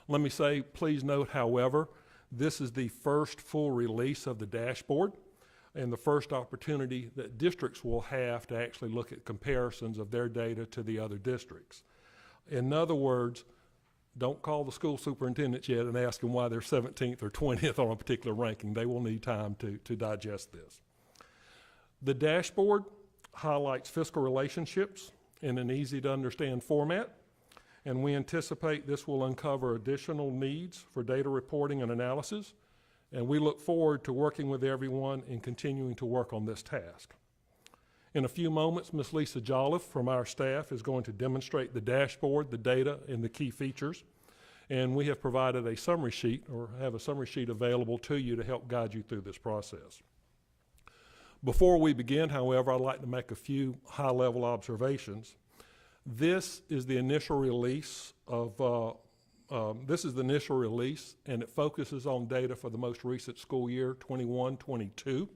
Let me say, please note, however, this is the first full release of the dashboard and the first opportunity that districts will have to actually look at comparisons of their data to the other districts. In other words, don't call the school superintendents yet and ask them why they're 17th or 20th on a particular ranking. They will need time to digest this. The dashboard highlights fiscal relationships in an easy to understand format, and we anticipate this will uncover additional needs for data reporting and analysis, and we look forward to working with everyone and continuing to work on this task. In a few moments, Ms. Lisa Jolliffe from our staff is going to demonstrate the dashboard, the data, and the key features. And we have provided a summary sheet, or have a summary sheet available to you to help guide you through this process. Before we begin, however, I'd like to make a few high-level observations. This is the initial release of, and it focuses on data for the most recent school year, 21-22.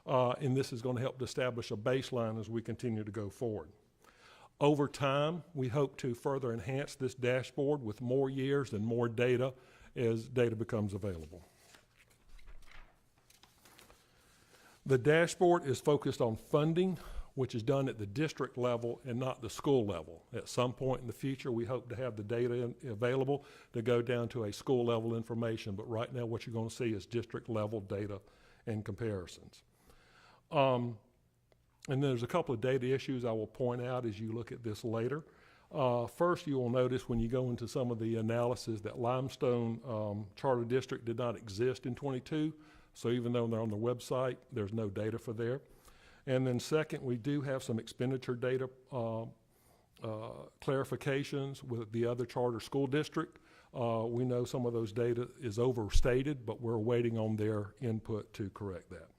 And this is going to help to establish a baseline as we continue to go forward. Over time, we hope to further enhance this dashboard with more years and more data as data becomes available. The dashboard is focused on funding, which is done at the district level and not the school level. At some point in the future, we hope to have the data available to go down to a school level information, but right now what you're going to see is district level data and comparisons. And there's a couple of data issues I will point out as you look at this later. First, you will notice when you go into some of the analysis that Limestone Charter District did not exist in 22, so even though they're on the website, there's no data for there. And then second, we do have some expenditure data clarifications with the other charter school district. We know some of those data is overstated, but we're waiting on their input to correct that.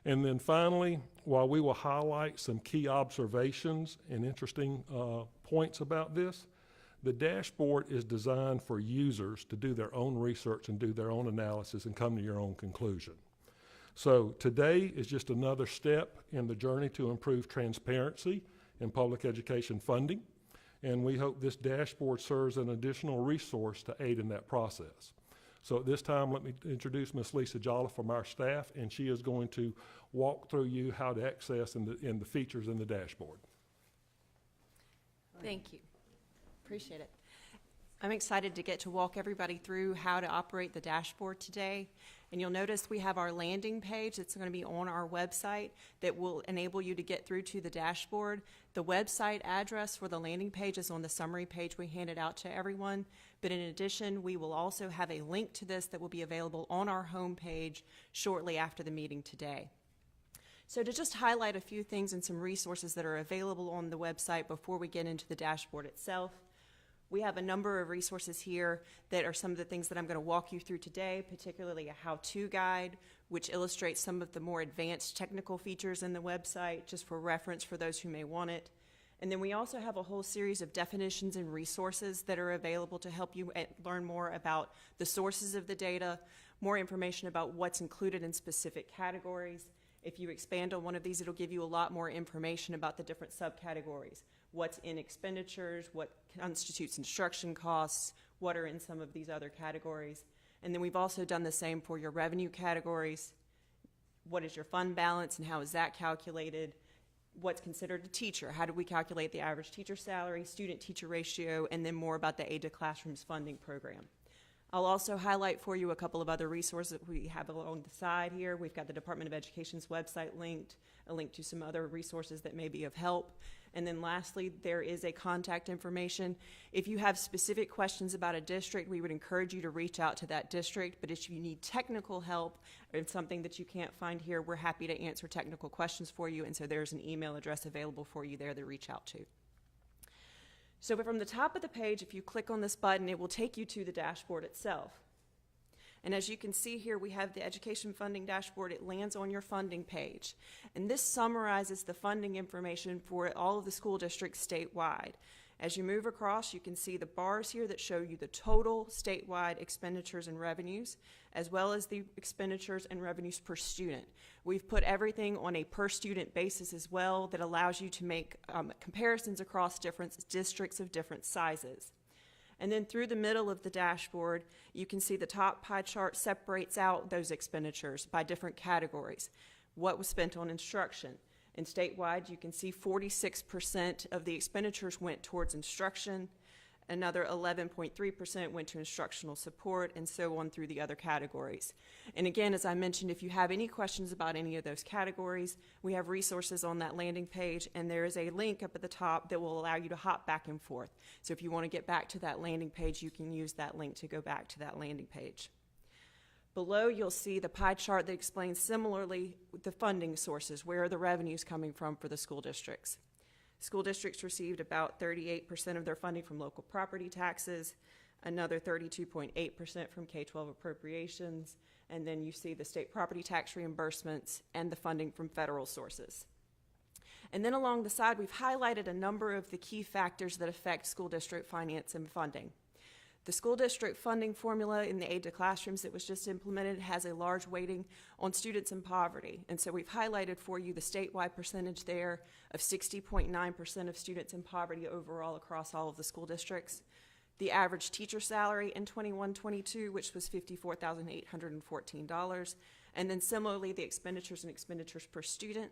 And then finally, while we will highlight some key observations and interesting points about this, the dashboard is designed for users to do their own research and do their own analysis and come to your own conclusion. So today is just another step in the journey to improve transparency in public education funding, and we hope this dashboard serves an additional resource to aid in that process. So at this time, let me introduce Ms. Lisa Jolliffe from our staff, and she is going to walk through you how to access and the features in the dashboard. Thank you. Appreciate it. I'm excited to get to walk everybody through how to operate the dashboard today. And you'll notice we have our landing page that's going to be on our website that will enable you to get through to the dashboard. The website address for the landing page is on the summary page we handed out to everyone. But in addition, we will also have a link to this that will be available on our homepage shortly after the meeting today. So to just highlight a few things and some resources that are available on the website before we get into the dashboard itself. We have a number of resources here that are some of the things that I'm going to walk you through today, particularly a how-to guide, which illustrates some of the more advanced technical features in the website, just for reference for those who may want it. And then we also have a whole series of definitions and resources that are available to help you learn more about the sources of the data, more information about what's included in specific categories. If you expand on one of these, it'll give you a lot more information about the different subcategories. What's in expenditures, what constitutes instruction costs, what are in some of these other categories. And then we've also done the same for your revenue categories. What is your fund balance and how is that calculated? What's considered a teacher? How do we calculate the average teacher salary, student-teacher ratio, and then more about the Aid to Classrooms funding program. I'll also highlight for you a couple of other resources that we have along the side here. We've got the Department of Education's website linked, a link to some other resources that may be of help. And then lastly, there is a contact information. If you have specific questions about a district, we would encourage you to reach out to that district. But if you need technical help or something that you can't find here, we're happy to answer technical questions for you. And so there's an email address available for you there to reach out to. So from the top of the page, if you click on this button, it will take you to the dashboard itself. And as you can see here, we have the education funding dashboard. It lands on your funding page. And this summarizes the funding information for all of the school districts statewide. As you move across, you can see the bars here that show you the total statewide expenditures and revenues, as well as the expenditures and revenues per student. We've put everything on a per student basis as well that allows you to make comparisons across different districts of different sizes. And then through the middle of the dashboard, you can see the top pie chart separates out those expenditures by different categories. What was spent on instruction? And statewide, you can see 46% of the expenditures went towards instruction, another 11.3% went to instructional support, and so on through the other categories. And again, as I mentioned, if you have any questions about any of those categories, we have resources on that landing page, and there is a link up at the top that will allow you to hop back and forth. So if you want to get back to that landing page, you can use that link to go back to that landing page. Below, you'll see the pie chart that explains similarly the funding sources. Where are the revenues coming from for the school districts? School districts received about 38% of their funding from local property taxes, another 32.8% from K-12 appropriations, and then you see the state property tax reimbursements and the funding from federal sources. And then along the side, we've highlighted a number of the key factors that affect school district finance and funding. The school district funding formula in the Aid to Classrooms that was just implemented has a large weighting on students in poverty. And so we've highlighted for you the statewide percentage there of 60.9% of students in poverty overall across all of the school districts. The average teacher salary in 21-22, which was $54,814. And then similarly, the expenditures and expenditures per student.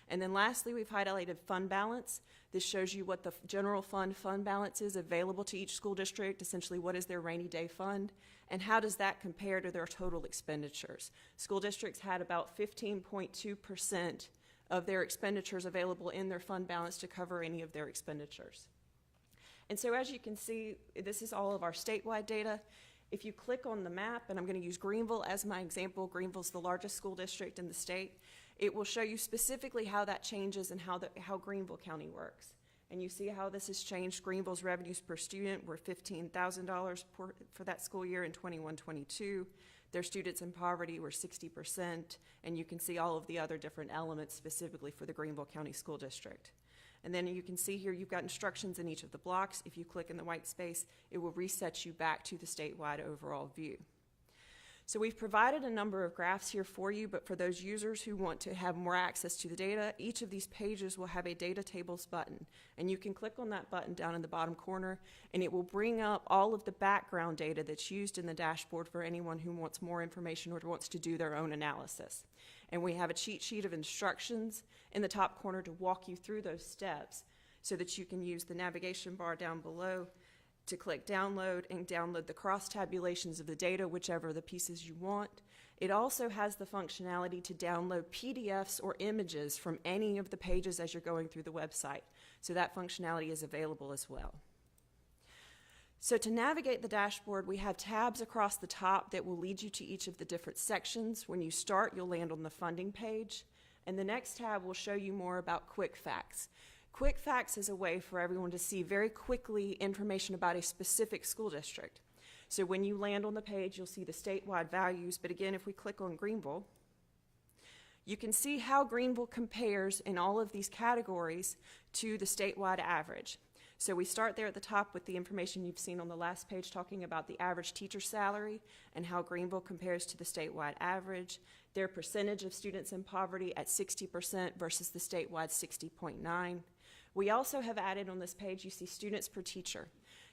And then lastly, we've highlighted fund balance. This shows you what the general fund balance is available to each school district, essentially what is their rainy day fund, and how does that compare to their total expenditures. School districts had about 15.2% of their expenditures available in their fund balance to cover any of their expenditures. And so as you can see, this is all of our statewide data. If you click on the map, and I'm going to use Greenville as my example, Greenville's the largest school district in the state, it will show you specifically how that changes and how Greenville County works. And you see how this has changed. Greenville's revenues per student were $15,000 for that school year in 21-22. Their students in poverty were 60%, and you can see all of the other different elements specifically for the Greenville County School District. And then you can see here you've got instructions in each of the blocks. If you click in the white space, it will reset you back to the statewide overall view. So we've provided a number of graphs here for you, but for those users who want to have more access to the data, each of these pages will have a data tables button. And you can click on that button down in the bottom corner, and it will bring up all of the background data that's used in the dashboard for anyone who wants more information or wants to do their own analysis. And we have a cheat sheet of instructions in the top corner to walk you through those steps so that you can use the navigation bar down below to click download and download the cross tabulations of the data, whichever the pieces you want. It also has the functionality to download PDFs or images from any of the pages as you're going through the website. So that functionality is available as well. So to navigate the dashboard, we have tabs across the top that will lead you to each of the different sections. When you start, you'll land on the funding page, and the next tab will show you more about quick facts. Quick facts is a way for everyone to see very quickly information about a specific school district. So when you land on the page, you'll see the statewide values, but again, if we click on Greenville, you can see how Greenville compares in all of these categories to the statewide average. So we start there at the top with the information you've seen on the last page talking about the average teacher salary and how Greenville compares to the statewide average, their percentage of students in poverty at 60% versus the statewide 60.9%. We also have added on this page, you see students per teacher.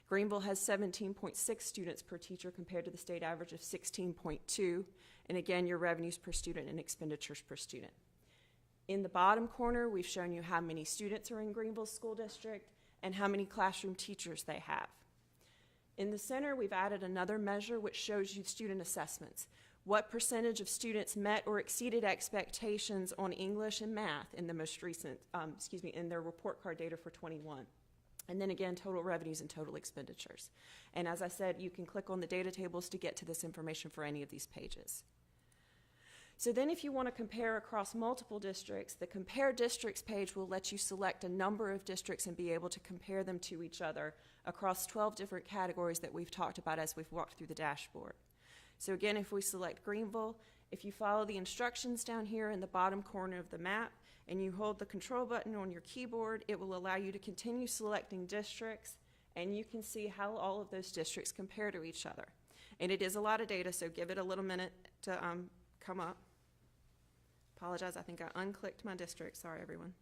Greenville has 17.6 students per teacher compared to the state average of 16.2. And again, your revenues per student and expenditures per student. In the bottom corner, we've shown you how many students are in Greenville School District and how many classroom teachers they have. In the center, we've added another measure which shows you student assessments. What percentage of students met or exceeded expectations on English and math in the most recent, in their report card data for 21. And then again, total revenues and total expenditures. And as I said, you can click on the data tables to get to this information for any of these pages. So then if you want to compare across multiple districts, the Compare Districts page will let you select a number of districts and be able to compare them to each other across 12 different categories that we've talked about as we've walked through the dashboard. So again, if we select Greenville, if you follow the instructions down here in the bottom corner of the map and you hold the control button on your keyboard, it will allow you to continue selecting districts, and you can see how all of those districts compare to each other. And it is a lot of data, so give it a little minute to come up. Apologize, I think I unclicked my district. Sorry, everyone.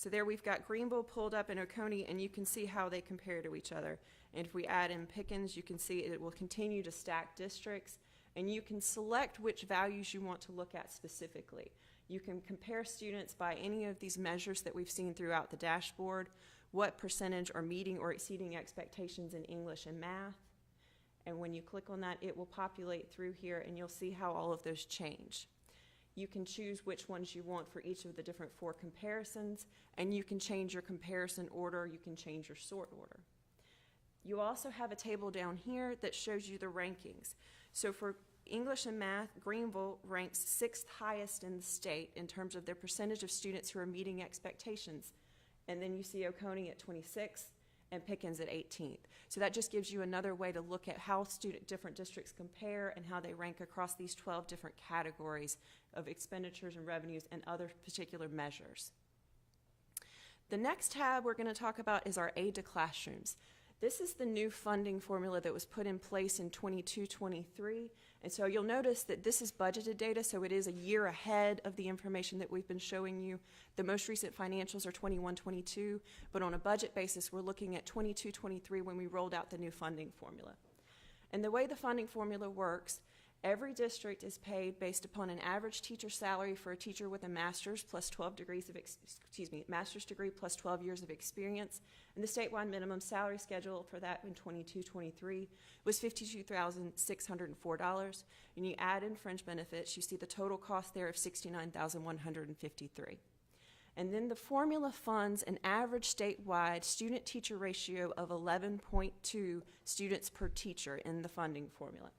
So there we've got Greenville pulled up in Oconee, and you can see how they compare to each other. And if we add in Pickens, you can see it will continue to stack districts, and you can select which values you want to look at specifically. You can compare students by any of these measures that we've seen throughout the dashboard, what percentage are meeting or exceeding expectations in English and math. And when you click on that, it will populate through here, and you'll see how all of those change. You can choose which ones you want for each of the different 4 comparisons, and you can change your comparison order, you can change your sort order. You also have a table down here that shows you the rankings. So for English and math, Greenville ranks 6th highest in the state in terms of their percentage of students who are meeting expectations. And then you see Oconee at 26th and Pickens at 18th. So that just gives you another way to look at how different districts compare and how they rank across these 12 different categories of expenditures and revenues and other particular measures. The next tab we're going to talk about is our aid to classrooms. This is the new funding formula that was put in place in 22-23, and so you'll notice that this is budgeted data, so it is a year ahead of the information that we've been showing you. The most recent financials are 21-22, but on a budget basis, we're looking at 22-23 when we rolled out the new funding formula. And the way the funding formula works, every district is paid based upon an average teacher salary for a teacher with a master's plus 12 degrees of, master's degree plus 12 years of experience. And the statewide minimum salary schedule for that in 22-23 was $52,604. And you add in fringe benefits, you see the total cost there of $69,153. And then the formula funds an average statewide student-teacher ratio of 11.2 students per teacher in the funding formula.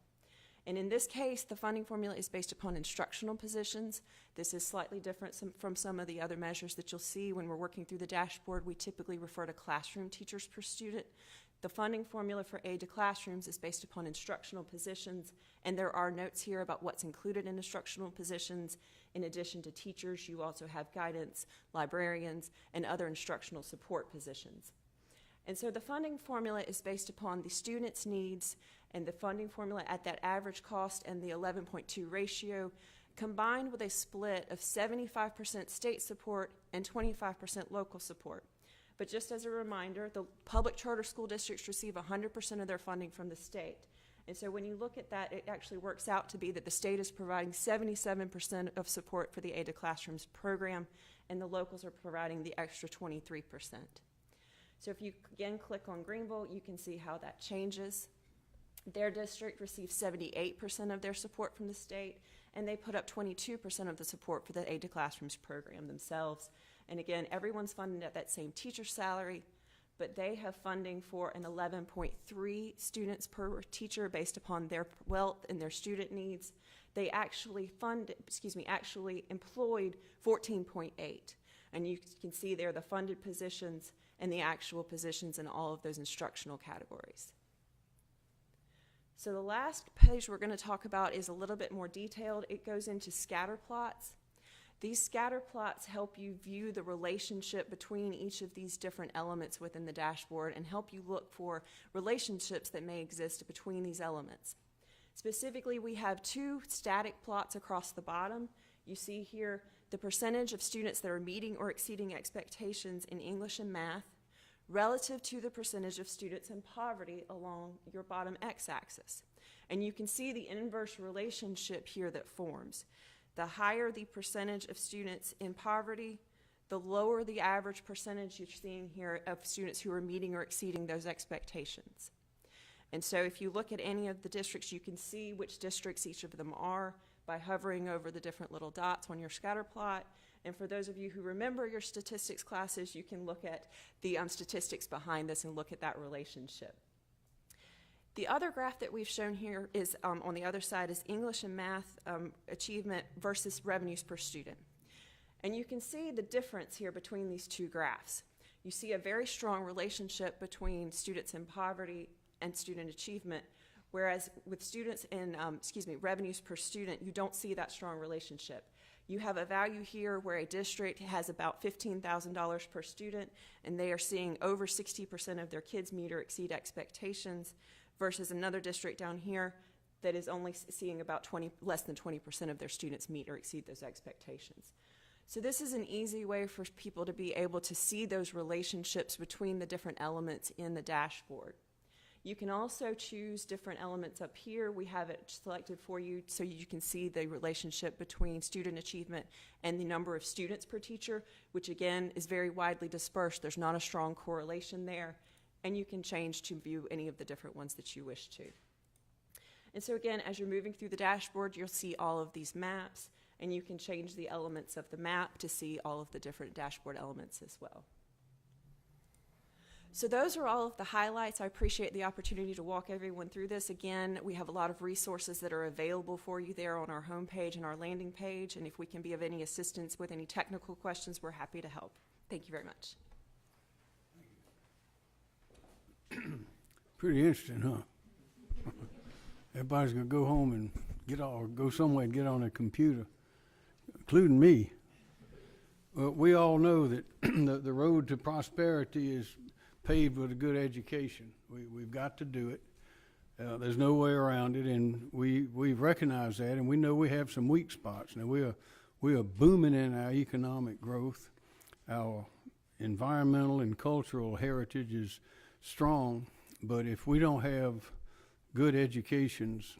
And in this case, the funding formula is based upon instructional positions. This is slightly different from some of the other measures that you'll see when we're working through the dashboard. We typically refer to classroom teachers per student. The funding formula for aid to classrooms is based upon instructional positions, and there are notes here about what's included in instructional positions. In addition to teachers, you also have guidance, librarians, and other instructional support positions. And so the funding formula is based upon the student's needs and the funding formula at that average cost and the 11.2 ratio, combined with a split of 75% state support and 25% local support. But just as a reminder, the public charter school districts receive 100% of their funding from the state. And so when you look at that, it actually works out to be that the state is providing 77% of support for the Aid to Classrooms program, and the locals are providing the extra 23%. So if you again click on Greenville, you can see how that changes. Their district receives 78% of their support from the state, and they put up 22% of the support for the Aid to Classrooms program themselves. And again, everyone's funded at that same teacher salary, but they have funding for an 11.3 students per teacher based upon their wealth and their student needs. They actually employed 14.8. And you can see there the funded positions and the actual positions in all of those instructional categories. So the last page we're going to talk about is a little bit more detailed. It goes into scatter plots. These scatter plots help you view the relationship between each of these different elements within the dashboard and help you look for relationships that may exist between these elements. Specifically, we have 2 static plots across the bottom. You see here the percentage of students that are meeting or exceeding expectations in English and math relative to the percentage of students in poverty along your bottom x-axis. And you can see the inverse relationship here that forms. The higher the percentage of students in poverty, the lower the average percentage you're seeing here of students who are meeting or exceeding those expectations. And so if you look at any of the districts, you can see which districts each of them are by hovering over the different little dots on your scatter plot. And for those of you who remember your statistics classes, you can look at the statistics behind this and look at that relationship. The other graph that we've shown here is on the other side is English and math achievement versus revenues per student. And you can see the difference here between these 2 graphs. You see a very strong relationship between students in poverty and student achievement, whereas with students in, revenues per student, you don't see that strong relationship. You have a value here where a district has about $15,000 per student, and they are seeing over 60% of their kids meet or exceed expectations, versus another district down here that is only seeing about less than 20% of their students meet or exceed those expectations. So this is an easy way for people to be able to see those relationships between the different elements in the dashboard. You can also choose different elements up here. We have it selected for you so you can see the relationship between student achievement and the number of students per teacher, which again is very widely dispersed. There's not a strong correlation there. And you can change to view any of the different ones that you wish to. And so again, as you're moving through the dashboard, you'll see all of these maps, and you can change the elements of the map to see all of the different dashboard elements as well. So those are all of the highlights. I appreciate the opportunity to walk everyone through this. Again, we have a lot of resources that are available for you there on our homepage and our landing page, and if we can be of any assistance with any technical questions, we're happy to help. Thank you very much. Pretty interesting, huh? Everybody's gonna go home and go somewhere and get on a computer, including me. We all know that the road to prosperity is paved with a good education. We've got to do it. There's no way around it, and we've recognized that, and we know we have some weak spots. Now we are booming in our economic growth. Our environmental and cultural heritage is strong, but if we don't have good educations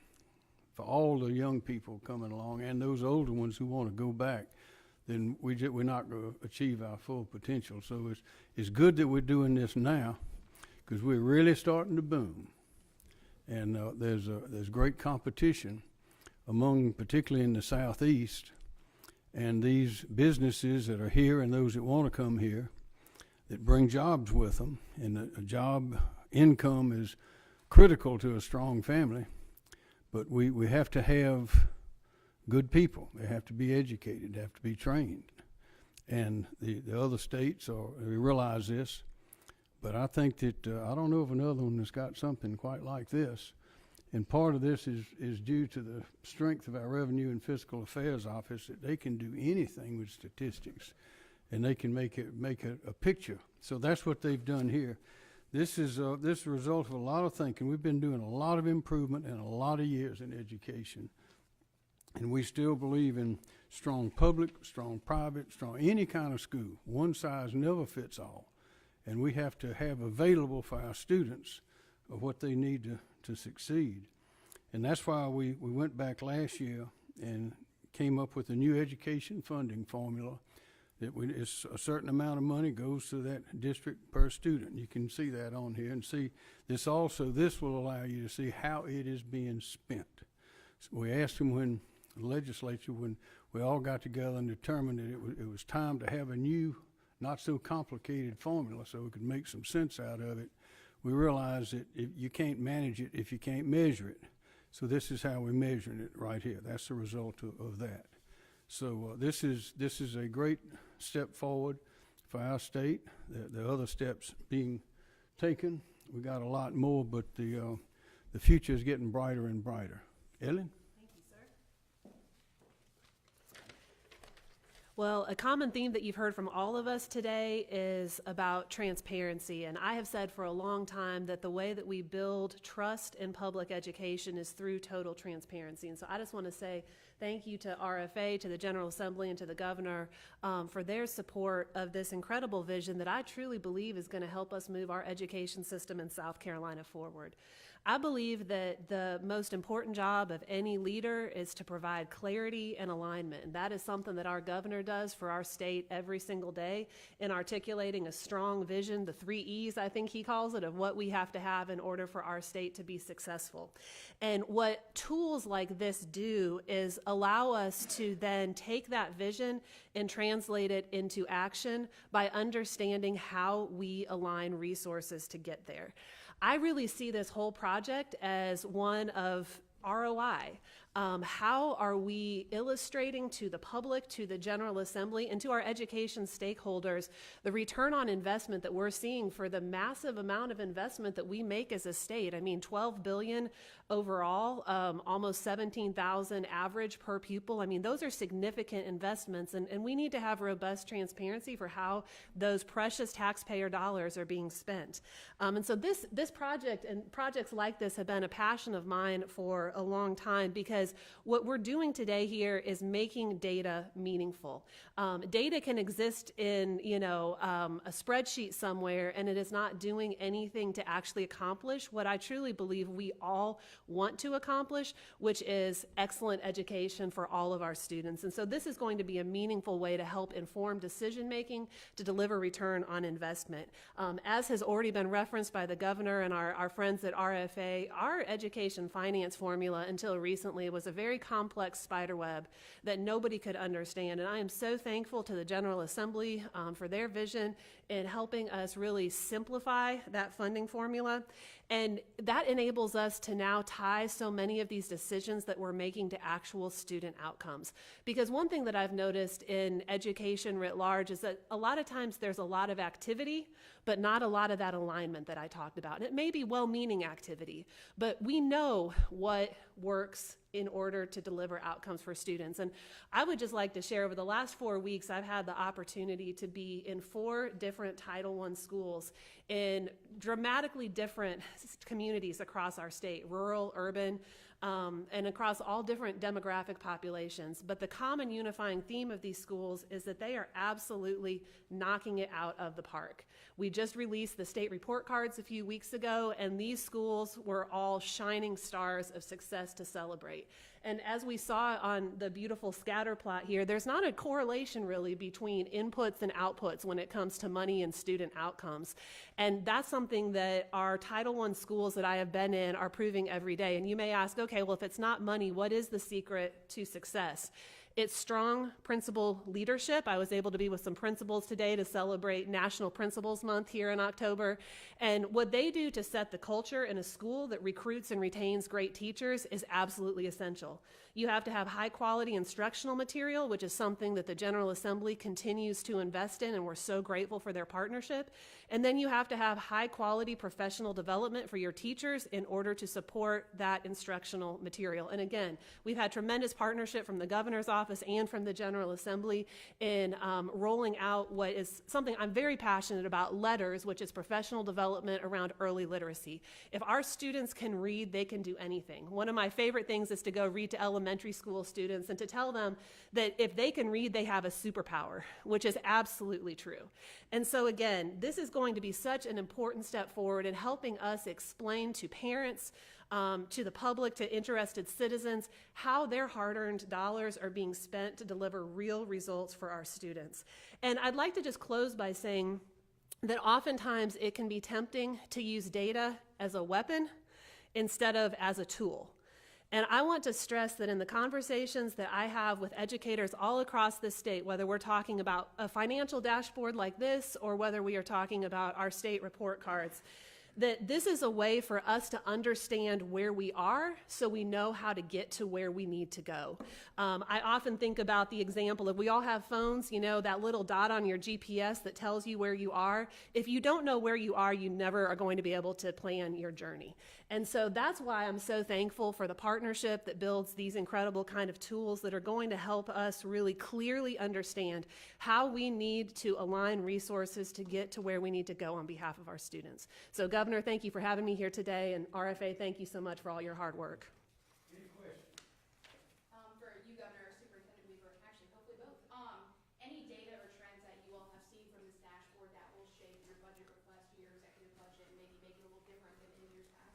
for all the young people coming along and those older ones who want to go back, then we're not going to achieve our full potential. So it's good that we're doing this now, because we're really starting to boom, and there's great competition particularly in the Southeast, and these businesses that are here and those that want to come here that bring jobs with them, and a job income is critical to a strong family, but we have to have good people. They have to be educated, they have to be trained. And the other states we realize this, but I think that I don't know of another one that's got something quite like this. And part of this is due to the strength of our Revenue and Fiscal Affairs Office, that they can do anything with statistics, and they can make a picture. So that's what they've done here. This is a result of a lot of thinking. We've been doing a lot of improvement in a lot of years in education. And we still believe in strong public, strong private, strong any kind of school. One size never fits all. And we have to have available for our students of what they need to succeed. And that's why we went back last year and came up with a new education funding formula that it's a certain amount of money goes to that district per student. You can see that on here, and see this also. This will allow you to see how it is being spent. So we asked them when the legislature, when we all got together and determined that it was time to have a new, not so complicated formula so we could make some sense out of it. We realized that you can't manage it if you can't measure it. So this is how we're measuring it right here. That's the result of that. So this is a great step forward for our state. The other steps being taken. We got a lot more, but the future is getting brighter and brighter. Ellen? Well, a common theme that you've heard from all of us today is about transparency. And I have said for a long time that the way that we build trust in public education is through total transparency. And so I just want to say thank you to RFA, to the General Assembly, and to the Governor for their support of this incredible vision that I truly believe is going to help us move our education system in South Carolina forward. I believe that the most important job of any leader is to provide clarity and alignment. And that is something that our governor does for our state every single day in articulating a strong vision, the 3 E's, I think he calls it, of what we have to have in order for our state to be successful. And what tools like this do is allow us to then take that vision and translate it into action by understanding how we align resources to get there. I really see this whole project as one of ROI. How are we illustrating to the public, to the General Assembly, and to our education stakeholders the return on investment that we're seeing for the massive amount of investment that we make as a state? I mean, $12 billion overall, almost 17,000 average per pupil. I mean, those are significant investments, and we need to have robust transparency for how those precious taxpayer dollars are being spent. And so this project and projects like this have been a passion of mine for a long time, because because what we're doing today here is making data meaningful. Data can exist in, a spreadsheet somewhere, and it is not doing anything to actually accomplish what I truly believe we all want to accomplish, which is excellent education for all of our students. And so this is going to be a meaningful way to help inform decision making to deliver return on investment. As has already been referenced by the governor and our friends at RFA, our education finance formula until recently was a very complex spider web that nobody could understand. And I am so thankful to the General Assembly for their vision in helping us really simplify that funding formula. And that enables us to now tie so many of these decisions that we're making to actual student outcomes. Because one thing that I've noticed in education writ large is that a lot of times there's a lot of activity, but not a lot of that alignment that I talked about. And it may be well-meaning activity, but we know what works in order to deliver outcomes for students. And I would just like to share, over the last 4 weeks, I've had the opportunity to be in 4 different Title I schools in dramatically different communities across our state, rural, urban, and across all different demographic populations. But the common unifying theme of these schools is that they are absolutely knocking it out of the park. We just released the state report cards a few weeks ago, and these schools were all shining stars of success to celebrate. And as we saw on the beautiful scatter plot here, there's not a correlation really between inputs and outputs when it comes to money and student outcomes. And that's something that our Title I schools that I have been in are proving every day. And you may ask, okay, well, if it's not money, what is the secret to success? It's strong principal leadership. I was able to be with some principals today to celebrate National Principals Month here in October. And what they do to set the culture in a school that recruits and retains great teachers is absolutely essential. You have to have high quality instructional material, which is something that the General Assembly continues to invest in, and we're so grateful for their partnership. And then you have to have high quality professional development for your teachers in order to support that instructional material. And again, we've had tremendous partnership from the governor's office and from the General Assembly in rolling out what is something I'm very passionate about, LETTERS, which is professional development around early literacy. If our students can read, they can do anything. One of my favorite things is to go read to elementary school students and to tell them that if they can read, they have a superpower, which is absolutely true. And so again, this is going to be such an important step forward in helping us explain to parents, to the public, to interested citizens, how their hard-earned dollars are being spent to deliver real results for our students. And I'd like to just close by saying that oftentimes it can be tempting to use data as a weapon instead of as a tool. And I want to stress that in the conversations that I have with educators all across the state, whether we're talking about a financial dashboard like this or whether we are talking about our state report cards, that this is a way for us to understand where we are so we know how to get to where we need to go. I often think about the example of, we all have phones, that little dot on your GPS that tells you where you are. If you don't know where you are, you never are going to be able to plan your journey. And so that's why I'm so thankful for the partnership that builds these incredible kind of tools that are going to help us really clearly understand how we need to align resources to get to where we need to go on behalf of our students. So Governor, thank you for having me here today, and RFA, thank you so much for all your hard work. Any questions? For you, Governor, Superintendent Weaver, actually, hopefully both. Any data or trends that you all have seen from this dashboard that will shape your budget request for your executive budget and maybe make it a little different than in years past?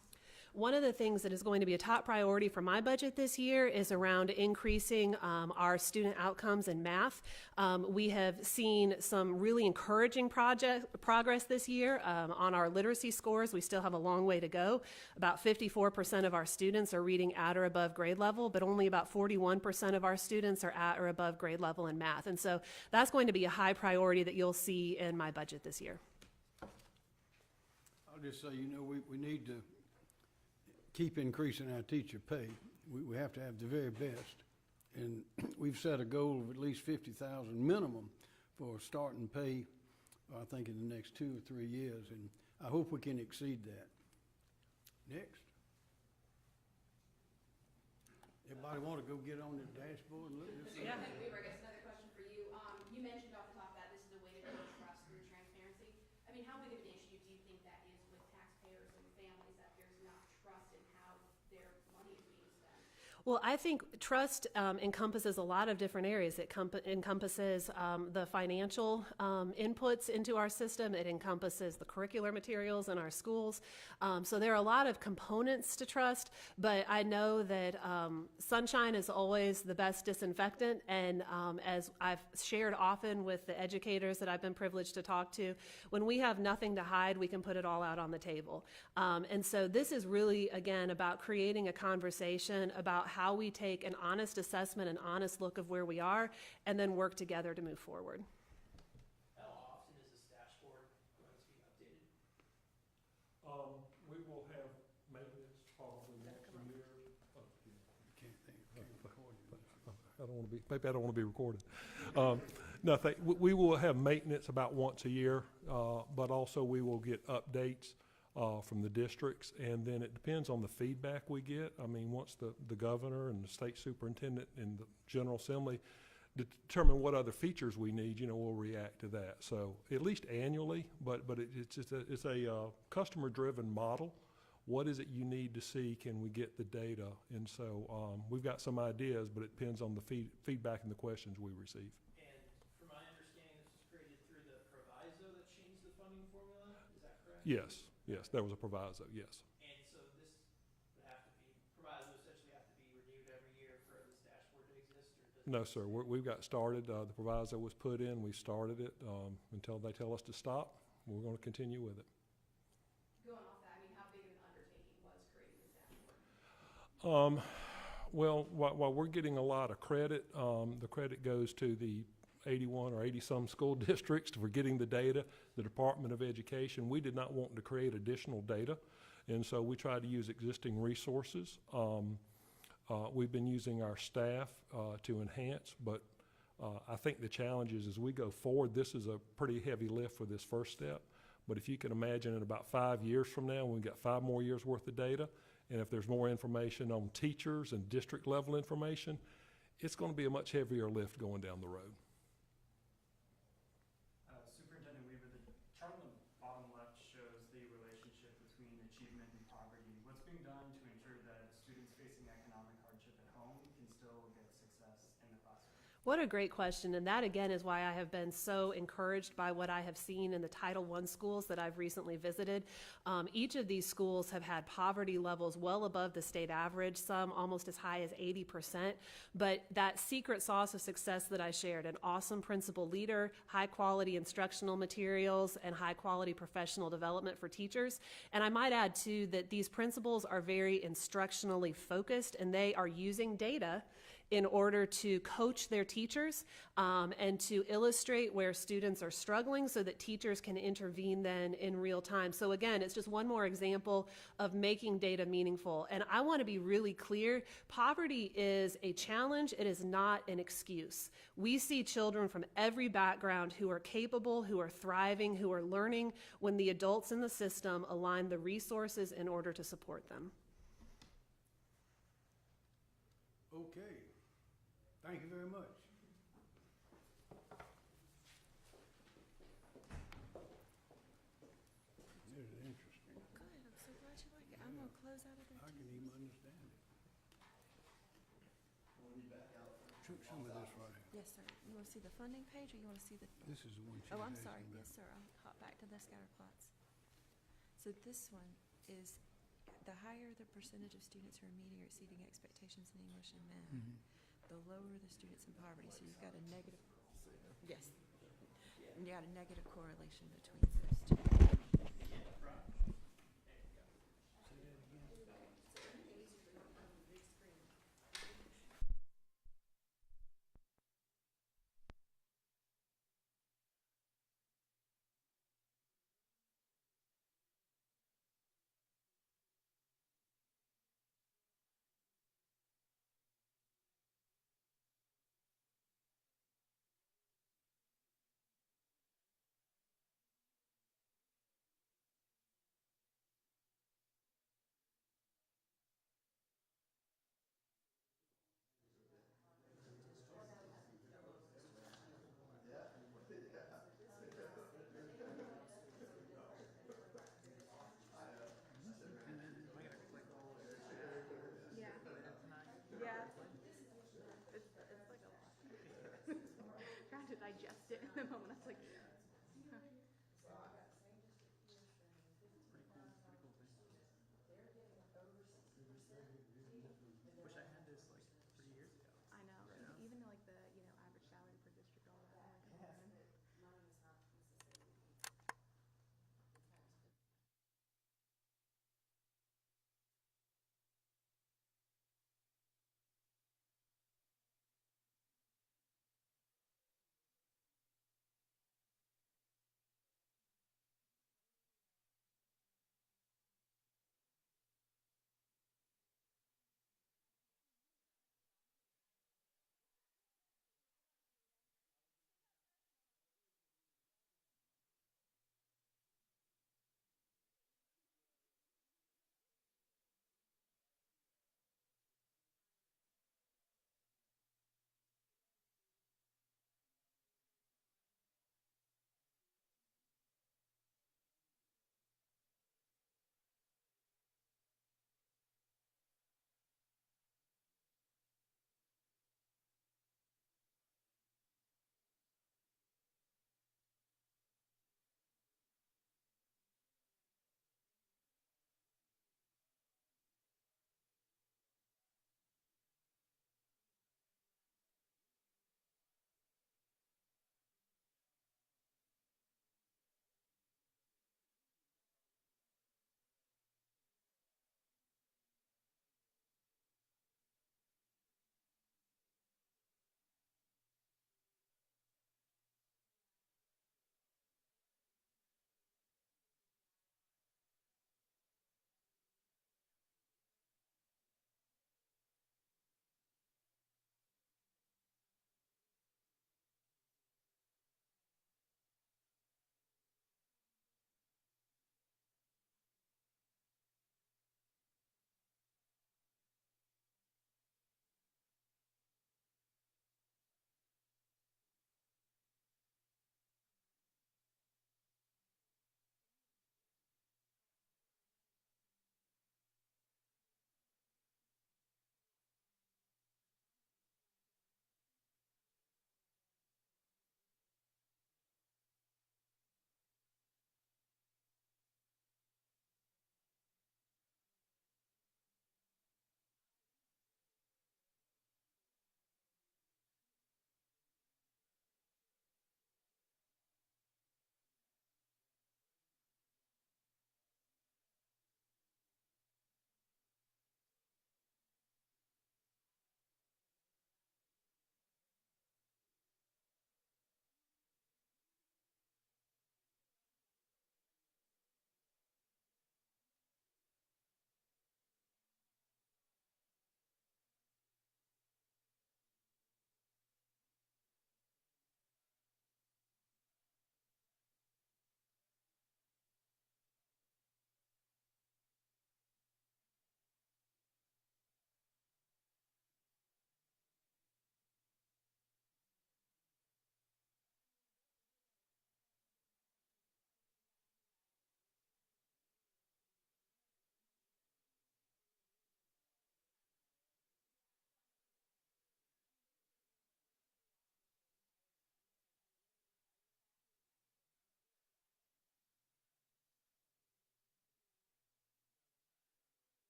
One of the things that is going to be a top priority for my budget this year is around increasing our student outcomes in math. We have seen some really encouraging progress this year on our literacy scores. We still have a long way to go. About 54% of our students are reading at or above grade level, but only about 41% of our students are at or above grade level in math. And so that's going to be a high priority that you'll see in my budget this year. I'll just say, we need to keep increasing our teacher pay. We have to have the very best. And we've set a goal of at least $50,000 minimum for starting pay, I think, in the next 2 or 3 years. And I hope we can exceed that. Next. Everybody want to go get on the dashboard and look at this? Yeah. Weaver, I guess another question for you. You mentioned off the top that this is a way to build trust through transparency. I mean, how big of an issue do you think that is with taxpayers and families, that there's not trust in how their money is being spent? Well, I think trust encompasses a lot of different areas. It encompasses the financial inputs into our system. It encompasses the curricular materials in our schools. So there are a lot of components to trust, but I know that sunshine is always the best disinfectant. And as I've shared often with the educators that I've been privileged to talk to, when we have nothing to hide, we can put it all out on the table. And so this is really, again, about creating a conversation about how we take an honest assessment, an honest look of where we are, and then work together to move forward. How often is this dashboard going to be updated? We will have maintenance probably once a year. Can't record you. I don't want to be, maybe I don't want to be recorded. Nothing, we will have maintenance about once a year, but also we will get updates from the districts, and then it depends on the feedback we get. I mean, once the governor and the state superintendent and the General Assembly determine what other features we need, you know, we'll react to that. So at least annually, but it's a customer-driven model. What is it you need to see? Can we get the data? And so we've got some ideas, but it depends on the feedback and the questions we receive. And from my understanding, this was created through the proviso that changed the funding formula, is that correct? Yes, there was a proviso, yes. And so this would have to be, proviso essentially have to be renewed every year for this dashboard to exist, or does it? No, sir, we've got started, the proviso was put in, we started it, until they tell us to stop, we're gonna continue with it. Going off that, I mean, how big of an undertaking was creating this dashboard? Well, while we're getting a lot of credit, the credit goes to the 81 or 80-some school districts for getting the data, the Department of Education. We did not want to create additional data, and so we tried to use existing resources. We've been using our staff to enhance, but I think the challenge is as we go forward, this is a pretty heavy lift for this first step. But if you can imagine in about 5 years from now, we've got 5 more years worth of data, and if there's more information on teachers and district level information, it's going to be a much heavier lift going down the road. Superintendent Weaver, the chart on the bottom left shows the relationship between achievement and poverty. What's being done to ensure that students facing economic hardship at home can still get success in the classroom? What a great question, and that again is why I have been so encouraged by what I have seen in the Title I schools that I've recently visited. Each of these schools have had poverty levels well above the state average, some almost as high as 80%, but that secret sauce of success that I shared, an awesome principal leader, high quality instructional materials, and high quality professional development for teachers. And I might add too that these principals are very instructionally focused, and they are using data in order to coach their teachers and to illustrate where students are struggling so that teachers can intervene then in real time. So again, it's just one more example of making data meaningful. And I want to be really clear, poverty is a challenge, it is not an excuse. We see children from every background who are capable, who are thriving, who are learning when the adults in the system align the resources in order to support them. Okay, thank you very much. This is interesting. Good, I'm so glad you like it. I'm gonna close out of there I too. can even understand it. Some of this right here. Yes, sir. You wanna see the funding page, or you wanna see the? This is the one she Oh, was I'm asking sorry. about. Yes, sir. I'll hop back to the scatter plots. So this one is, the higher the percentage of students who are meeting or exceeding expectations in English and math, the lower the students in poverty. So you've got a negative, yes. And you got a negative correlation between those two.